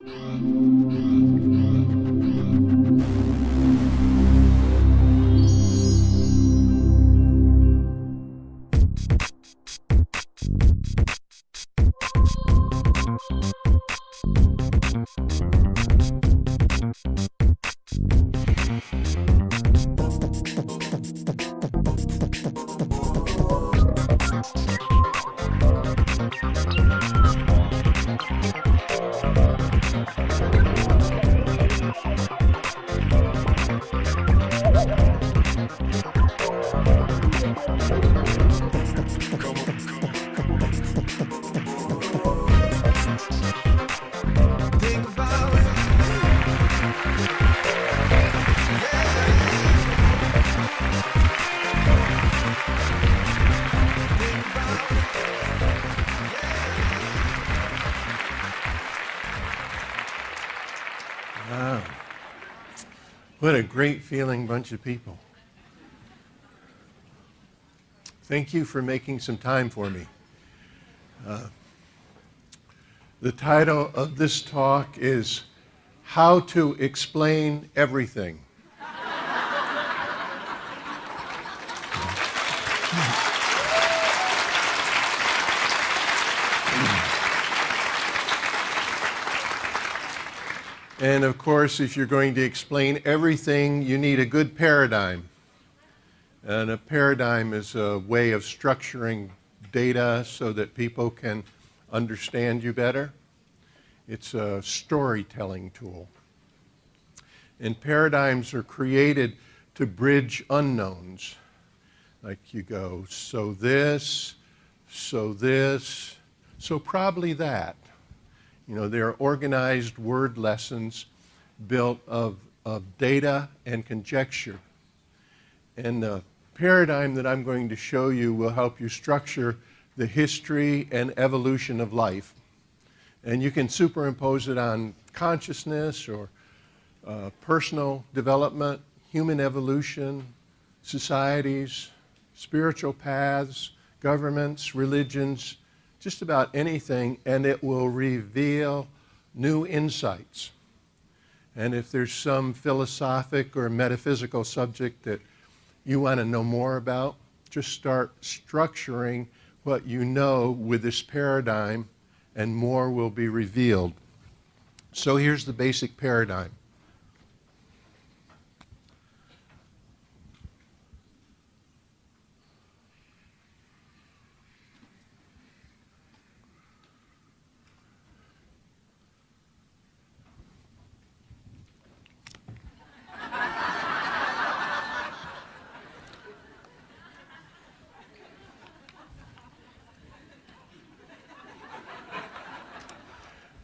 Wow. What a great feeling bunch of people. Thank you for making some time for me. The title of this talk is How to Explain Everything. And of course, if you're going to explain everything, you need a good paradigm. And a paradigm is a way of structuring data so that people can understand you better. It's a storytelling tool. And paradigms are created to bridge unknowns. Like you go, so this, so probably that. You know, they're organized word lessons built of data and conjecture. And the paradigm that I'm going to show you will help you structure the history and evolution of life. And you can superimpose it on consciousness or personal development, human evolution, societies, spiritual paths, governments, religions, just about anything, and it will reveal new insights. And if there's some philosophic or metaphysical subject that you want to know more about, just start structuring what you know with this paradigm, and more will be revealed. So here's the basic paradigm.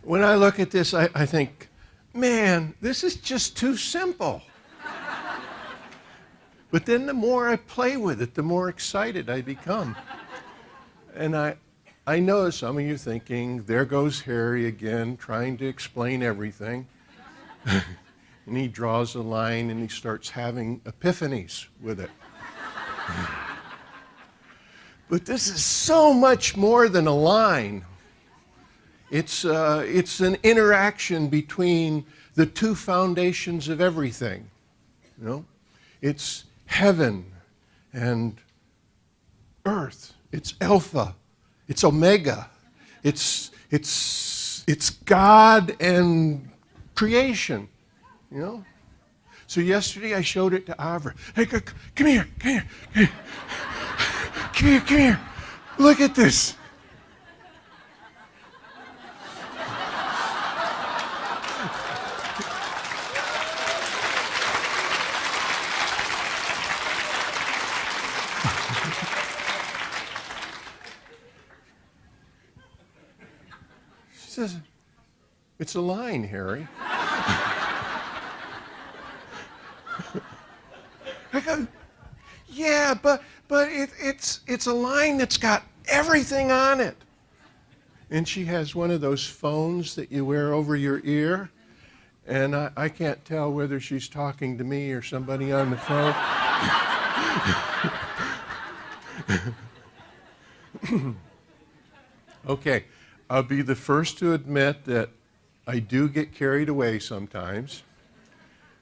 When I look at this, I think, man, this is just too simple. But then the more I play with it, the more excited I become. And I know some of you thinking, there goes Harry again, trying to explain everything. And he draws a line and he starts having epiphanies with it. But this is so much more than a line. It's an interaction between the two foundations of everything. You know, it's heaven and earth. It's alpha. It's omega. It's God and creation. You know. So yesterday I showed it to Avra. Hey, come here. Come here. Look at this. She says, it's a line, Harry. I go, yeah, but it's a line that's got everything on it. And she has one of those phones that you wear over your ear, and I can't tell whether she's talking to me or somebody on the phone. Okay, I'll be the first to admit that I do get carried away sometimes,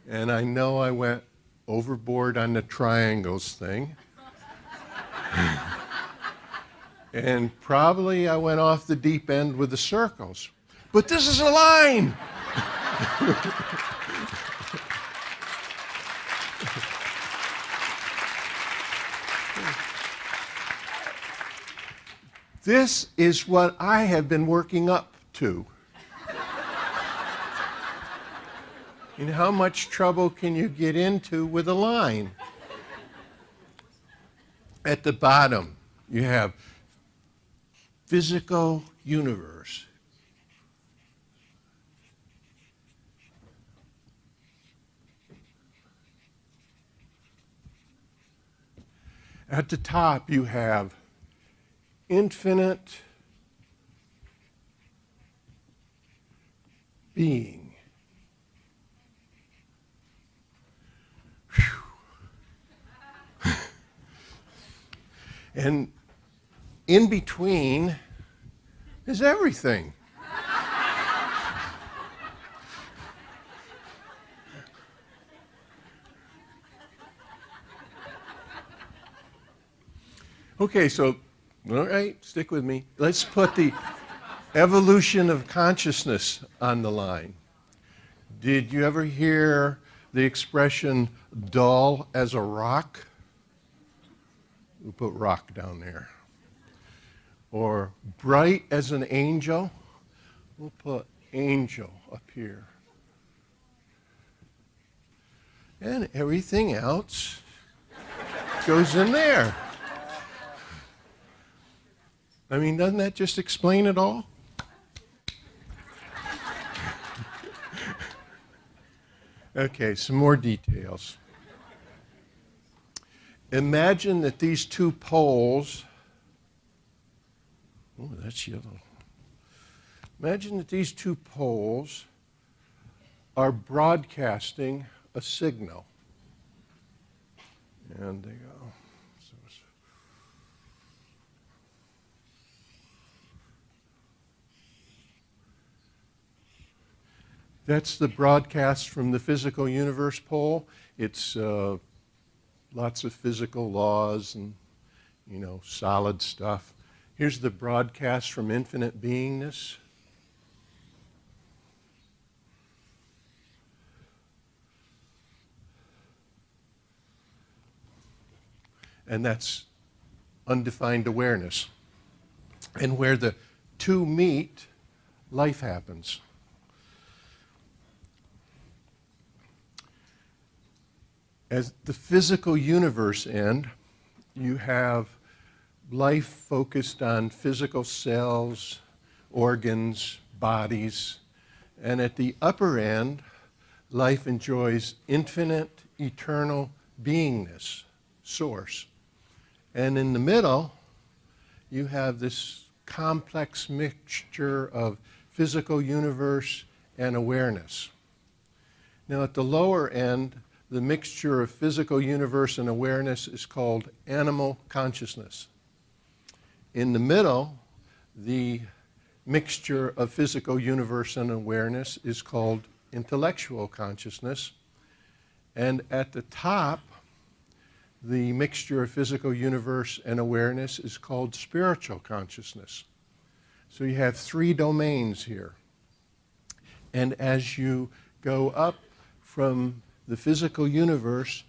and I know I went overboard on the triangles thing. And probably I went off the deep end with the circles. But this is a line! This is what I have been working up to. And how much trouble can you get into with a line? At the bottom, you have physical universe. At the top, you have infinite being. And in between is everything. Okay, so, all right, stick with me. Let's put the evolution of consciousness on the line. Did you ever hear the expression dull as a rock? We'll put rock down there. Or bright as an angel? We'll put angel up here. And everything else goes in there. I mean, doesn't that just explain it all? Okay, some more details. Imagine that these two poles, oh, that's yellow. Imagine that these two poles are broadcasting a signal. And they go. That's the broadcast from the physical universe pole. It's lots of physical laws and, solid stuff. Here's the broadcast from infinite beingness. And that's undefined awareness. And where the two meet, life happens. As the physical universe end, you have life focused on physical cells, organs, bodies, and at the upper end, life enjoys infinite, eternal beingness, source. And in the middle, you have this complex mixture of physical universe and awareness. Now at the lower end, the mixture of physical universe and awareness is called animal consciousness. In the middle, the mixture of physical universe and awareness is called intellectual consciousness. And at the top, the mixture of physical universe and awareness is called spiritual consciousness. So you have three domains here. And as you go up from the physical universe,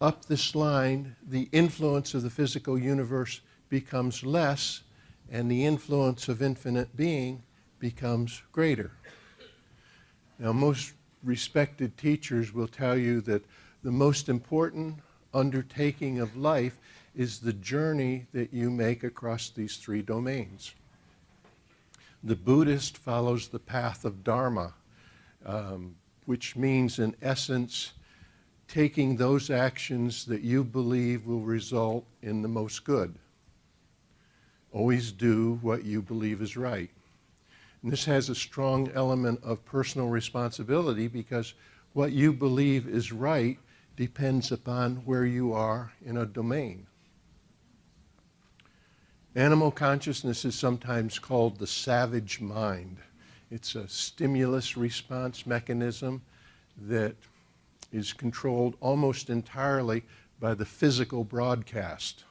up this line, the influence of the physical universe becomes less, and the influence of infinite being becomes greater. Now, most respected teachers will tell you that the most important undertaking of life is the journey that you make across these three domains. The Buddhist follows the path of Dharma, which means, in essence, taking those actions that you believe will result in the most good. Always do what you believe is right. And this has a strong element of personal responsibility because what you believe is right depends upon where you are in a domain. Animal consciousness is sometimes called the savage mind. It's a stimulus response mechanism that is controlled almost entirely by the physical broadcast.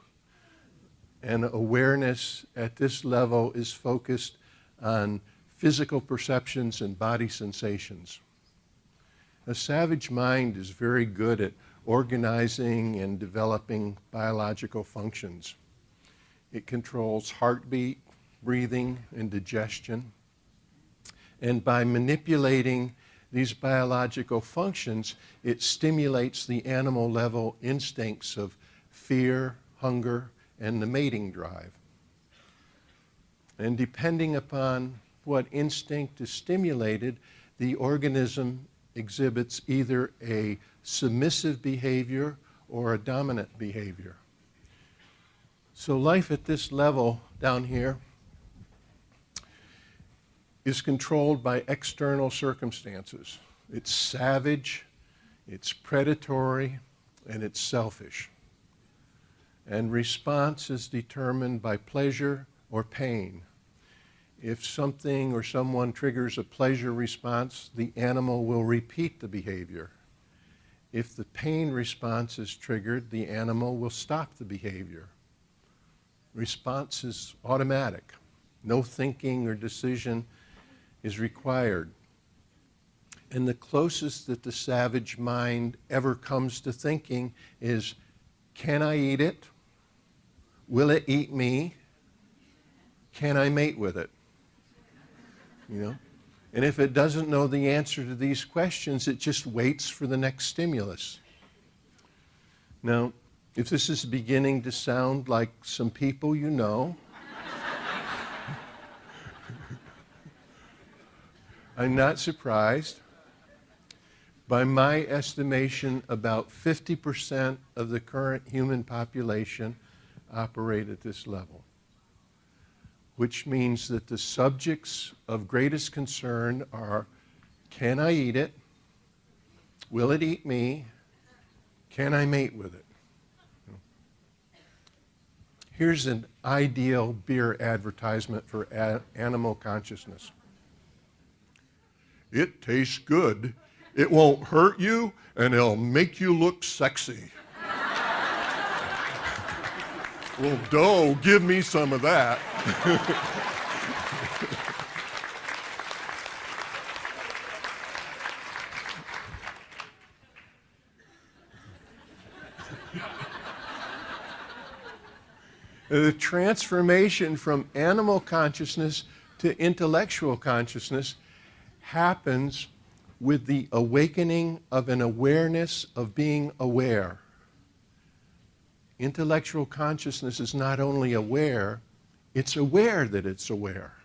And awareness at this level is focused on physical perceptions and body sensations. A savage mind is very good at organizing and developing biological functions. It controls heartbeat, breathing, and digestion. And by manipulating these biological functions, it stimulates the animal level instincts of fear, hunger, and the mating drive. And depending upon what instinct is stimulated, the organism exhibits either a submissive behavior or a dominant behavior. So life at this level down here is controlled by external circumstances. It's savage, it's predatory, and it's selfish. And response is determined by pleasure or pain. If something or someone triggers a pleasure response, the animal will repeat the behavior. If the pain response is triggered, the animal will stop the behavior. Response is automatic. No thinking or decision is required. And the closest that the savage mind ever comes to thinking is, can I eat it? Will it eat me? Can I mate with it? You know? And if it doesn't know the answer to these questions, it just waits for the next stimulus. Now, if this is beginning to sound like some people you know, I'm not surprised. By my estimation, about 50% of the current human population operate at this level, which means that the subjects of greatest concern are, can I eat it? Will it eat me? Can I mate with it? Here's an ideal beer advertisement for animal consciousness. It tastes good, it won't hurt you, and it'll make you look sexy. Well, dough, give me some of that. The transformation from animal consciousness to intellectual consciousness happens with the awakening of an awareness of being aware. Intellectual consciousness is not only aware, it's aware that it's aware.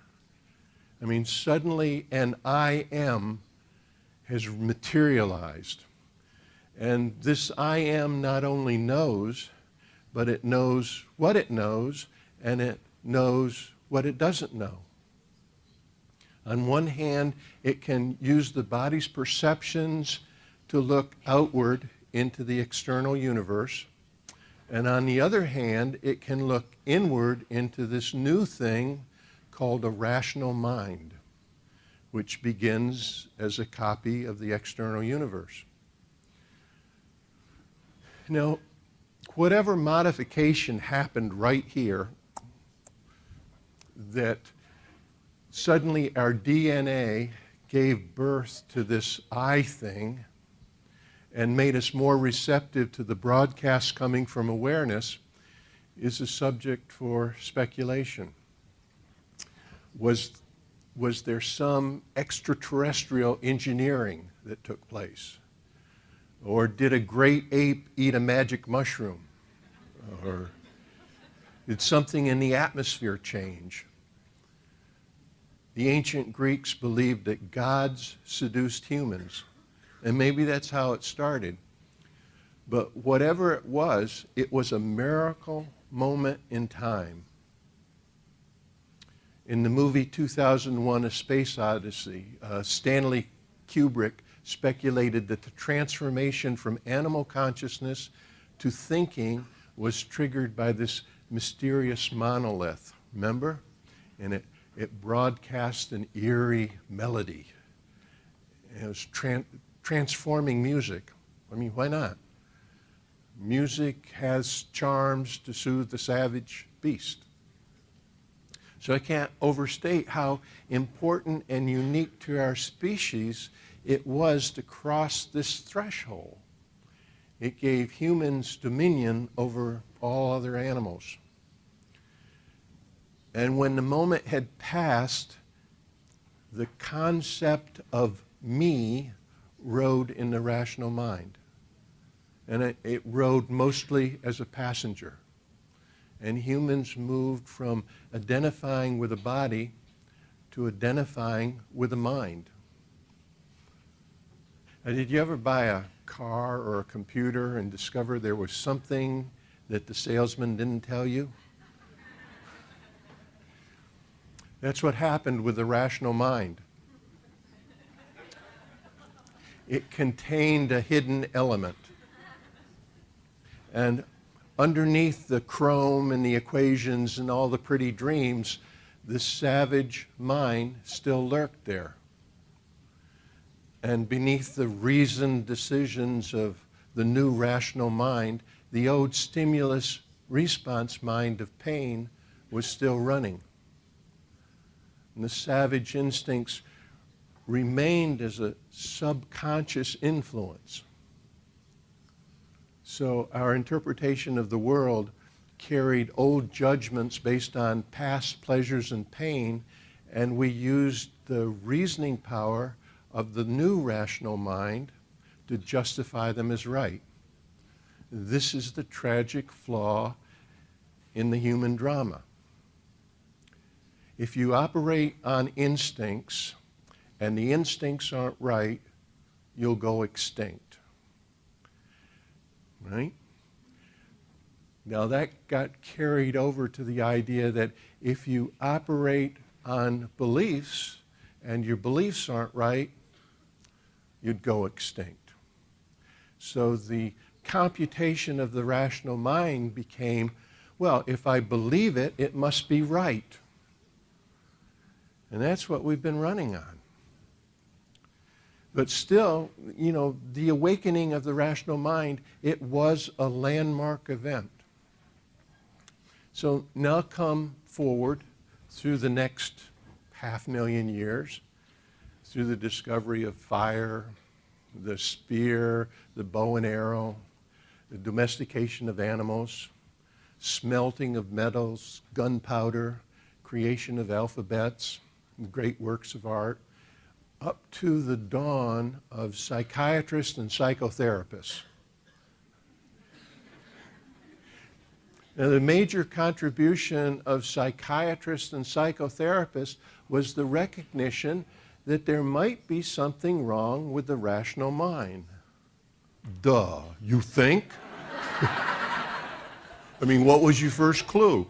I mean, suddenly an I am has materialized. And this I am not only knows, but it knows what it knows, and it knows what it doesn't know. On one hand, it can use the body's perceptions to look outward into the external universe. And on the other hand, it can look inward into this new thing called a rational mind, which begins as a copy of the external universe. Now, whatever modification happened right here, that suddenly our DNA gave birth to this I thing and made us more receptive to the broadcasts coming from awareness, is a subject for speculation. Was there some extraterrestrial engineering that took place? Or did a great ape eat a magic mushroom? Or did something in the atmosphere change? The ancient Greeks believed that gods seduced humans, and maybe that's how it started. But whatever it was a miracle moment in time. In the movie 2001: A Space Odyssey, Stanley Kubrick speculated that the transformation from animal consciousness to thinking was triggered by this mysterious monolith, remember? And it It broadcast an eerie melody. It was transforming music. I mean, why not? Music has charms to soothe the savage beast. So I can't overstate how important and unique to our species it was to cross this threshold. It gave humans dominion over all other animals. And when the moment had passed, the concept of me rode in the rational mind. And it rode mostly as a passenger. And humans moved from identifying with a body to identifying with a mind. Now, did you ever buy a car or a computer and discover there was something that the salesman didn't tell you? That's what happened with the rational mind. It contained a hidden element. And underneath the chrome and the equations and all the pretty dreams, the savage mind still lurked there. And beneath the reasoned decisions of the new rational mind, the old stimulus response mind of pain was still running. And the savage instincts remained as a subconscious influence. So our interpretation of the world carried old judgments based on past pleasures and pain, and we used the reasoning power of the new rational mind to justify them as right. This is the tragic flaw in the human drama. If you operate on instincts and the instincts aren't right, you'll go extinct. Right? Now that got carried over to the idea that if you operate on beliefs and your beliefs aren't right, you'd go extinct. So the computation of the rational mind became, well, if I believe it, it must be right. And that's what we've been running on. But still, the awakening of the rational mind, it was a landmark event. So now come forward through the next 500,000 years, through the discovery of fire, the spear, the bow and arrow, the domestication of animals, smelting of metals, gunpowder, creation of alphabets, great works of art, up to the dawn of psychiatrists and psychotherapists. Now, the major contribution of psychiatrists and psychotherapists was the recognition that there might be something wrong with the rational mind. Duh, you think? I mean, what was your first clue?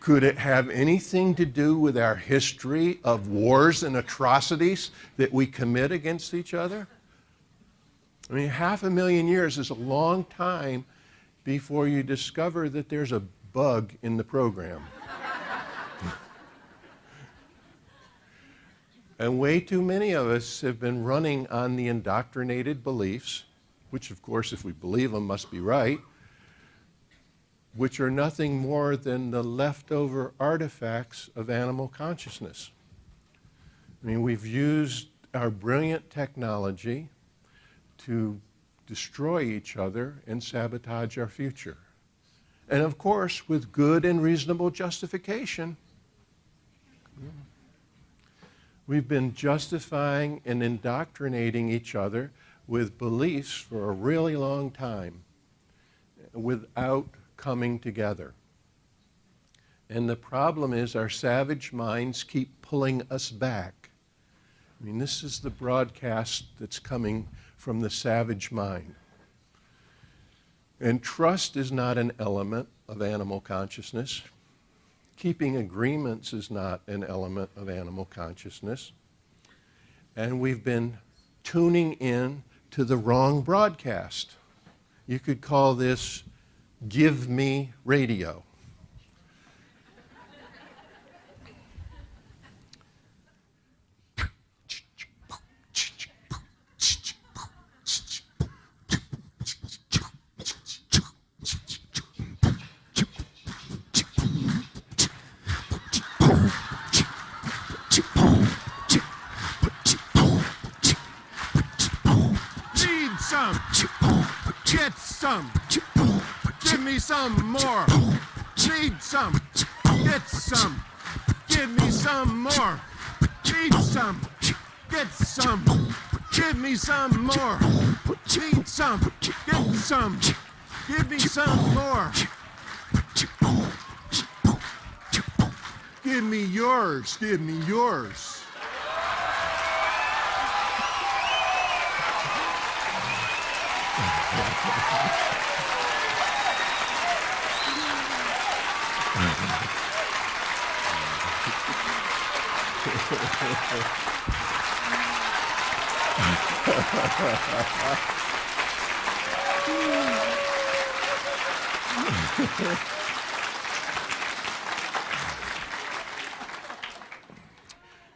Could it have anything to do with our history of wars and atrocities that we commit against each other? I mean, 500,000 years is a long time before you discover that there's a bug in the program. And way too many of us have been running on the indoctrinated beliefs, which of course, if we believe them, must be right, which are nothing more than the leftover artifacts of animal consciousness. I mean, we've used our brilliant technology to destroy each other and sabotage our future. And of course, with good and reasonable justification. We've been justifying and indoctrinating each other with beliefs for a really long time without coming together. And the problem is our savage minds keep pulling us back. I mean, this is the broadcast that's coming from the savage mind. And trust is not an element of animal consciousness. Keeping agreements is not an element of animal consciousness. And we've been tuning in to the wrong broadcast. You could call this give me radio. Get some. Give me some more. Need some. Get some. Give me some more. Need some. Get some. Give me some more. Need some. Get some. Give me some more. Give me yours. Give me yours.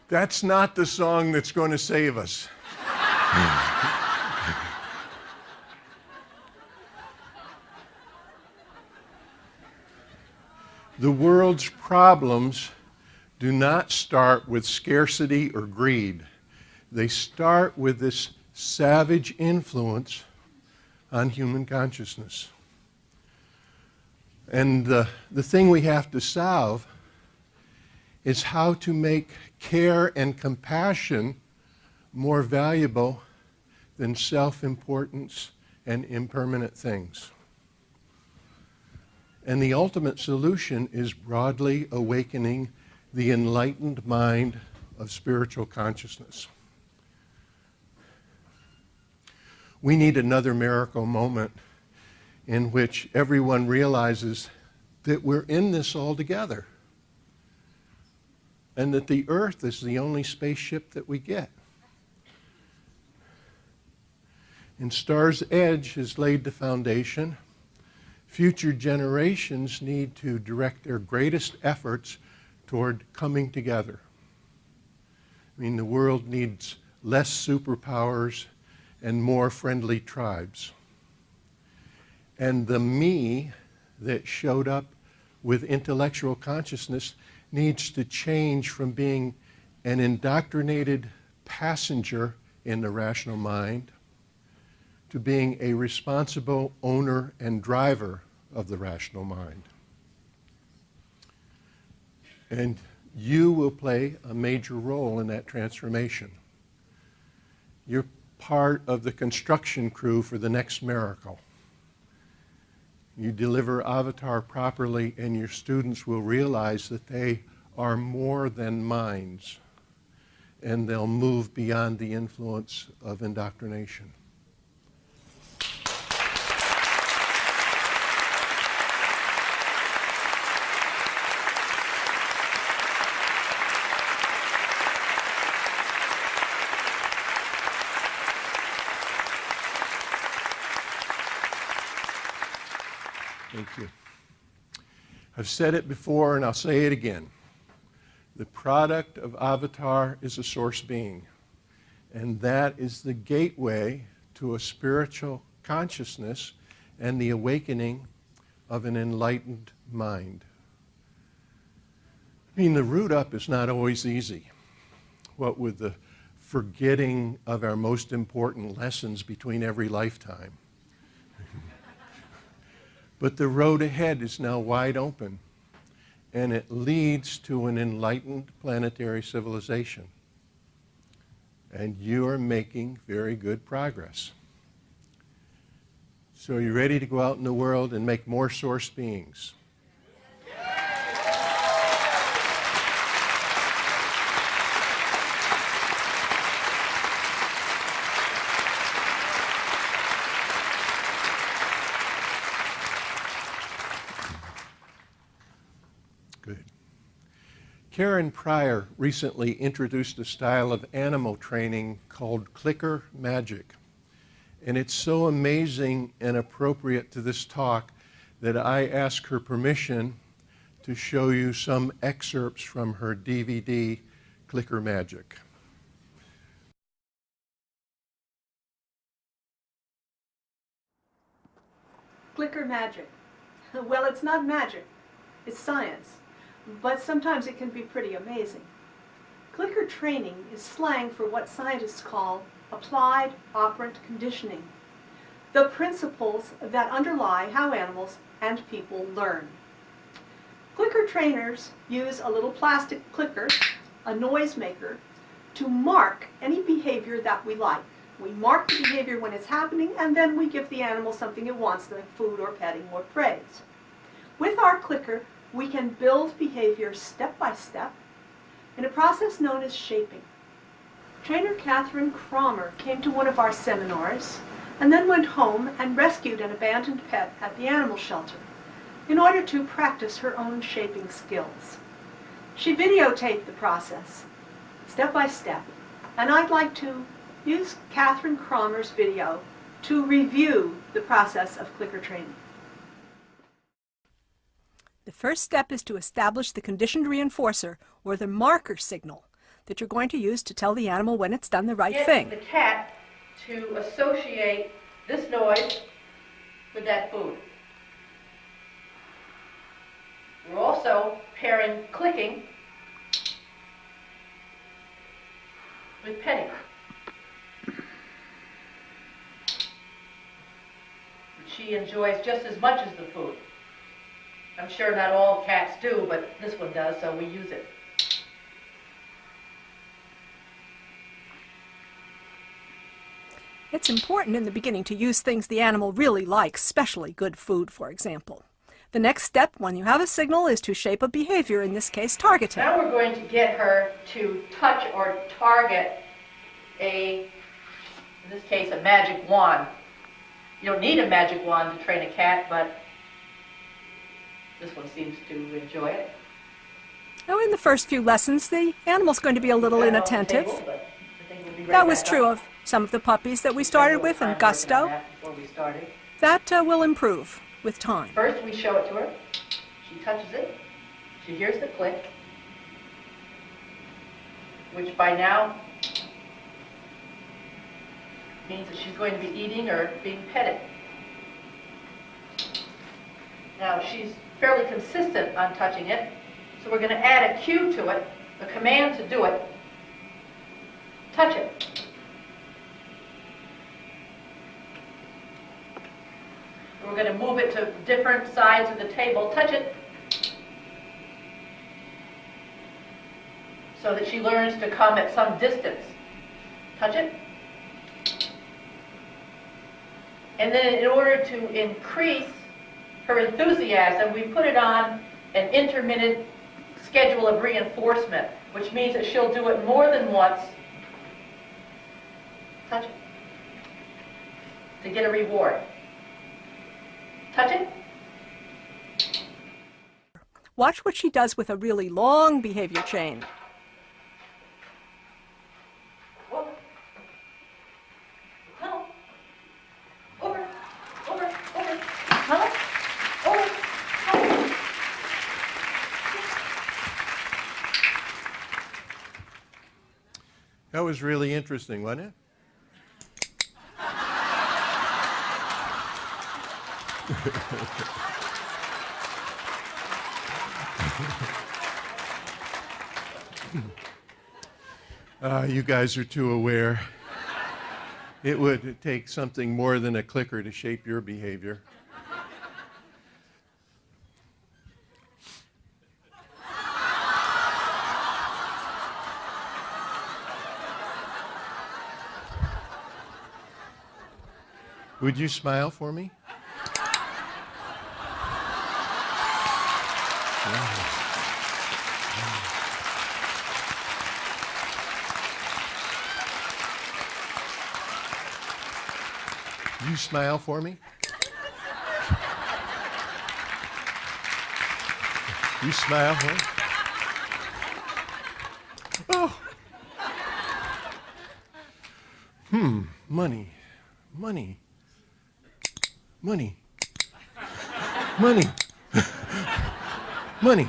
That's not the song that's going to save us. The world's problems do not start with scarcity or greed. They start with this savage influence on human consciousness. And the thing we have to solve is how to make care and compassion more valuable than self-importance and impermanent things. And the ultimate solution is broadly awakening the enlightened mind of spiritual consciousness. We need another miracle moment in which everyone realizes that we're in this all together, and that the earth is the only spaceship that we get. And Star's Edge has laid the foundation. Future generations need to direct their greatest efforts toward coming together. I mean, the world needs less superpowers and more friendly tribes. And the me that showed up with intellectual consciousness needs to change from being an indoctrinated passenger in the rational mind to being a responsible owner and driver of the rational mind. And you will play a major role in that transformation. You're part of the construction crew for the next miracle. You deliver Avatar properly, and your students will realize that they are more than minds, and they'll move beyond the influence of indoctrination. Thank you. I've said it before and I'll say it again. The product of Avatar is a source being, and that is the gateway to a spiritual consciousness and the awakening of an enlightened mind. I mean, the route up is not always easy. What with the forgetting of our most important lessons between every lifetime. But the road ahead is now wide open, and it leads to an enlightened planetary civilization. And you are making very good progress. So are you ready to go out in the world and make more source beings? Good. Karen Pryor recently introduced a style of animal training called clicker magic. And it's so amazing and appropriate to this talk that I asked her permission to show you some excerpts from her DVD, Clicker Magic. Clicker magic. Well, it's not magic, it's science. But sometimes it can be pretty amazing. Clicker training is slang for what scientists call applied operant conditioning. the principles that underlie how animals and people learn. Clicker trainers use a little plastic clicker, a noisemaker, to mark any behavior that we like. We mark the behavior when it's happening, and then we give the animal something it wants, like food or petting or praise. With our clicker, we can build behavior step by step in a process known as shaping. Trainer Catherine Cromer came to one of our seminars and then went home and rescued an abandoned pet at the animal shelter in order to practice her own shaping skills. She videotaped the process, step by step, and I'd like to use Catherine Cromer's video to review the process of clicker training. The first step is to establish the conditioned reinforcer, or the marker signal, that you're going to use to tell the animal when it's done the right thing. Get the cat to associate this noise with that food. We're also pairing clicking with petting. She enjoys just as much as the food. I'm sure not all cats do, but this one does, so we use it. It's important in the beginning to use things the animal really likes, especially good food, for example. The next step, when you have a signal, is to shape a behavior, in this case, targeting. Now we're going to get her to touch or target in this case, a magic wand. You don't need a magic wand to train a cat, but this one seems to enjoy it. Now, in the first few lessons, the animal's going to be a little inattentive. That was true of some of the puppies that we started with, and Gusto. That will improve with time. First, we show it to her. She touches it. She hears the click, which by now means that she's going to be eating or being petted. Now, she's fairly consistent on touching it, so we're going to add a cue to it, a command to do it. Touch it. We're going to move it to different sides of the table. Touch it. So that she learns to come at some distance. Touch it. And then in order to increase her enthusiasm, we put it on an intermittent schedule of reinforcement, which means that she'll do it more than once. Touch it. To get a reward. Touch it. Watch what she does with a really long behavior chain. Over. Tunnel. Over. Over. Over. Tunnel. Over. Tunnel. That was really interesting, wasn't it? You guys are too aware. It would take something more than a clicker to shape your behavior. Would you smile for me? You smile for me? You smile for me? Oh. Money. Money. Money. Money. Money.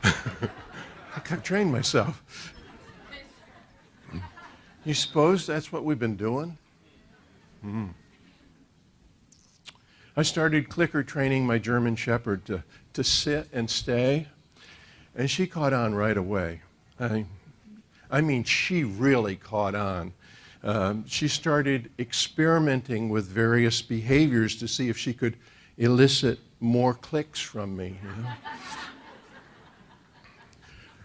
I can't train myself. You suppose that's what we've been doing? I started clicker training my German Shepherd to sit and stay, and she caught on right away. I mean, she really caught on. She started experimenting with various behaviors to see if she could elicit more clicks from me. You know?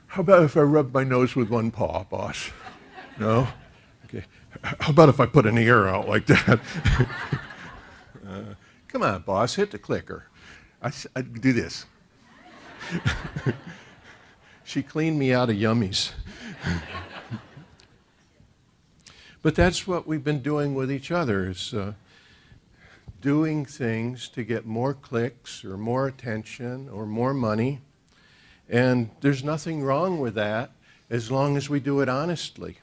How about if I rub my nose with one paw, boss? No? Okay. How about if I put an ear out like that? Come on, boss, hit the clicker. I do this. She cleaned me out of yummies. But that's what we've been doing with each other, is doing things to get more clicks or more attention or more money. And there's nothing wrong with that as long as we do it honestly.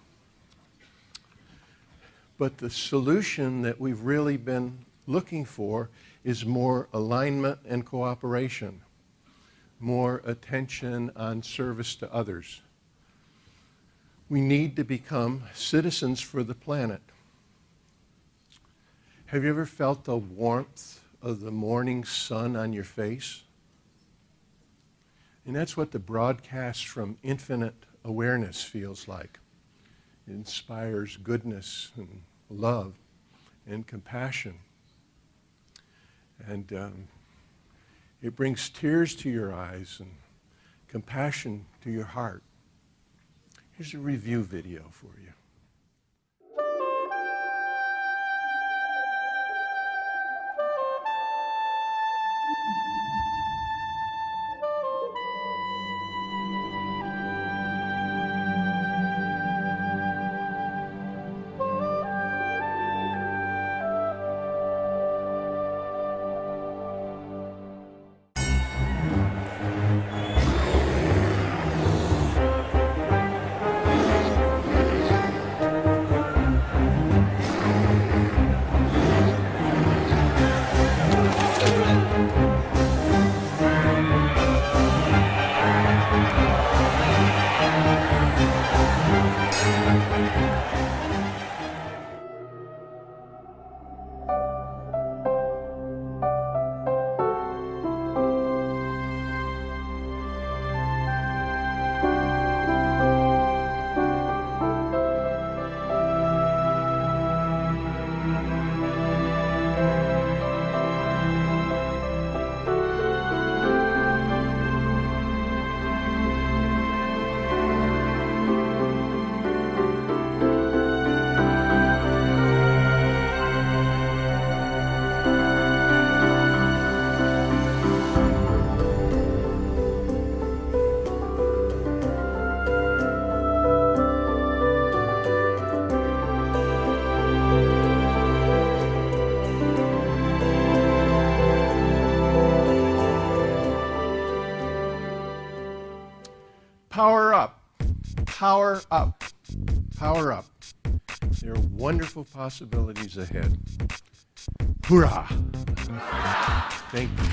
But the solution that we've really been looking for is more alignment and cooperation, more attention on service to others. We need to become citizens for the planet. Have you ever felt the warmth of the morning sun on your face? And that's what the broadcast from Infinite Awareness feels like. It inspires goodness and love and compassion. And it brings tears to your eyes and compassion to your heart. Here's a review video for you. Power up, power up, power up. There are wonderful possibilities ahead. Hoorah! Thank you.